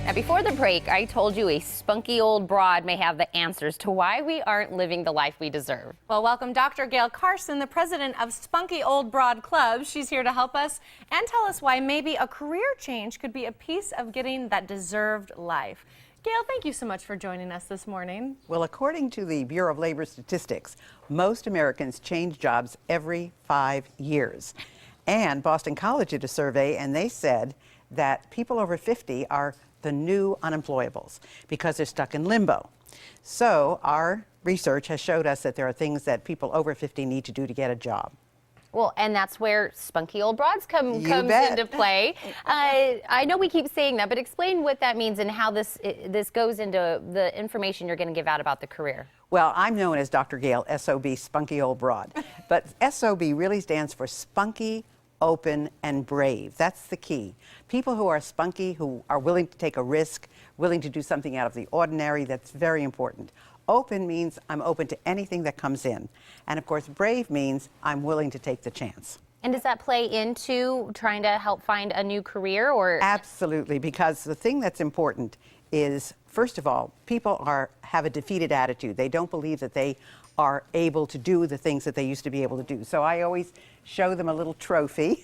Now, before the break, I told you a spunky old broad may have the answers to why we aren't living the life we deserve. Well, welcome Dr. Gayle Carson, the president of Spunky Old Broad Club. She's here to help us and tell us why maybe a career change could be a piece of getting that deserved life. Gayle, thank you so much for joining us this morning. Well, according to the Bureau of Labor Statistics, most Americans change jobs every 5 years. And Boston College did a survey, and they said that people over 50 are the new unemployables because they're stuck in limbo. So our research has showed us that there are things that people over 50 need to do to get a job. Well, and that's where spunky old broads comes into play. I know we keep saying that, but explain what that means and how this goes into the information you're going to give out about the career. Well, I'm known as Dr. Gayle, SOB, Spunky Old Broad. But SOB really stands for spunky, open, and brave. That's the key. People who are spunky, who are willing to take a risk, willing to do something out of the ordinary, that's very important. Open means I'm open to anything that comes in. And of course, brave means I'm willing to take the chance. And does that play into trying to help find a new career, or? Absolutely, because the thing that's important is, first of all, people have a defeated attitude. They don't believe that they are able to do the things that they used to be able to do. So I always show them a little trophy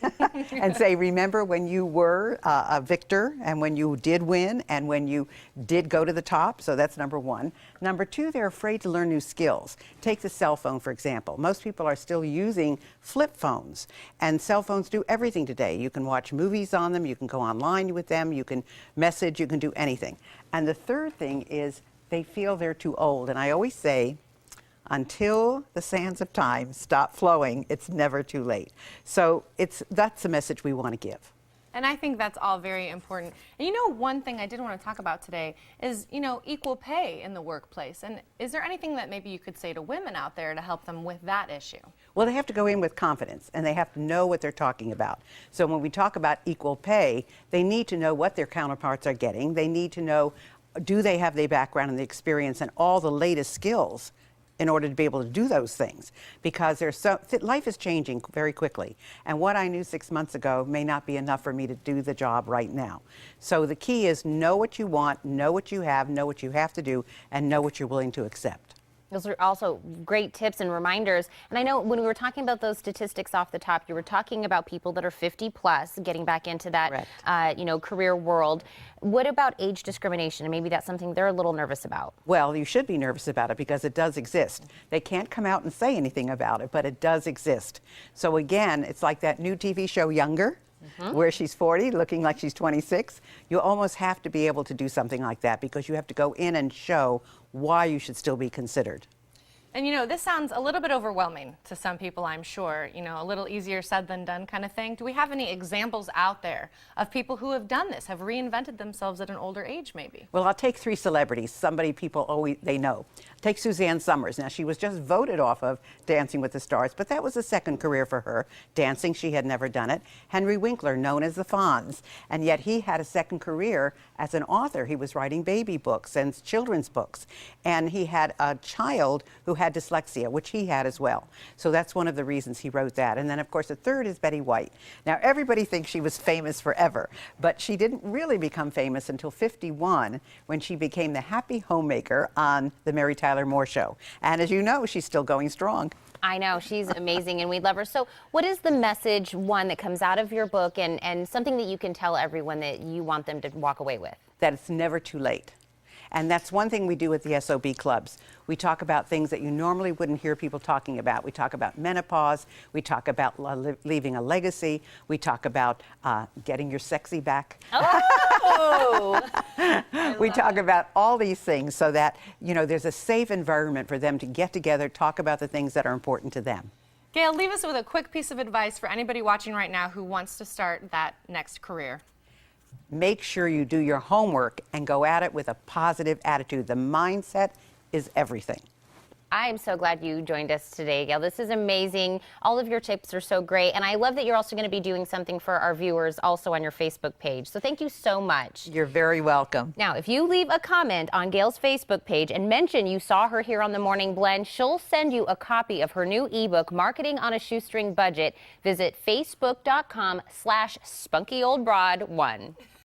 and say, remember when you were a victor and when you did win and when you did go to the top. So that's number one. Number two, they're afraid to learn new skills. Take the cell phone, for example. Most people are still using flip phones, and cell phones do everything today. You can watch movies on them, you can go online with them, you can message, you can do anything. And the third thing is they feel they're too old. And I always say, until the sands of time stop flowing, it's never too late. So that's the message we want to give. And I think that's all very important. And you know, one thing I did want to talk about today is, equal pay in the workplace. And is there anything that maybe you could say to women out there to help them with that issue? Well, they have to go in with confidence, and they have to know what they're talking about. So when we talk about equal pay, they need to know what their counterparts are getting. They need to know, do they have the background and the experience and all the latest skills in order to be able to do those things, because life is changing very quickly. And what I knew 6 months ago may not be enough for me to do the job right now. So the key is know what you want, know what you have to do, and know what you're willing to accept. Those are also great tips and reminders. And I know when we were talking about those statistics off the top, you were talking about people that are 50 plus getting back into that, career world. What about age discrimination? And maybe that's something they're a little nervous about. Well, you should be nervous about it because it does exist. They can't come out and say anything about it, but it does exist. So again, it's like that new TV show Younger, where she's 40, looking like she's 26. You almost have to be able to do something like that because you have to go in and show why you should still be considered. And this sounds a little bit overwhelming to some people, I'm sure, a little easier said than done kind of thing. Do we have any examples out there of people who have done this, have reinvented themselves at an older age maybe? Well, I'll take 3 celebrities, somebody people they know. Take Suzanne Summers. Now, she was just voted off of Dancing with the Stars, but that was a second career for her. Dancing, she had never done it. Henry Winkler, known as the Fonz, and yet he had a second career as an author. He was writing baby books and children's books, and he had a child who had dyslexia, which he had as well. So that's one of the reasons he wrote that. And then, of course, the third is Betty White. Now, everybody thinks she was famous forever, but she didn't really become famous until 51 when she became the happy homemaker on the Mary Tyler Moore Show. And as you know, she's still going strong. I know, she's amazing and we love her. So what is the message, one, that comes out of your book and something that you can tell everyone that you want them to walk away with? That it's never too late. And that's one thing we do with the SOB clubs. We talk about things that you normally wouldn't hear people talking about. We talk about menopause. We talk about leaving a legacy. We talk about getting your sexy back. Oh! We talk about all these things so that, there's a safe environment for them to get together, talk about the things that are important to them. Gayle, leave us with a quick piece of advice for anybody watching right now who wants to start that next career. Make sure you do your homework and go at it with a positive attitude. The mindset is everything. I am so glad you joined us today, Gayle. This is amazing. All of your tips are so great. And I love that you're also going to be doing something for our viewers also on your Facebook page. So thank you so much. You're very welcome. Now, if you leave a comment on Gayle's Facebook page and mention you saw her here on The Morning Blend, she'll send you a copy of her new ebook, Marketing on a Shoestring Budget. Visit facebook.com/SpunkyOldBroad1.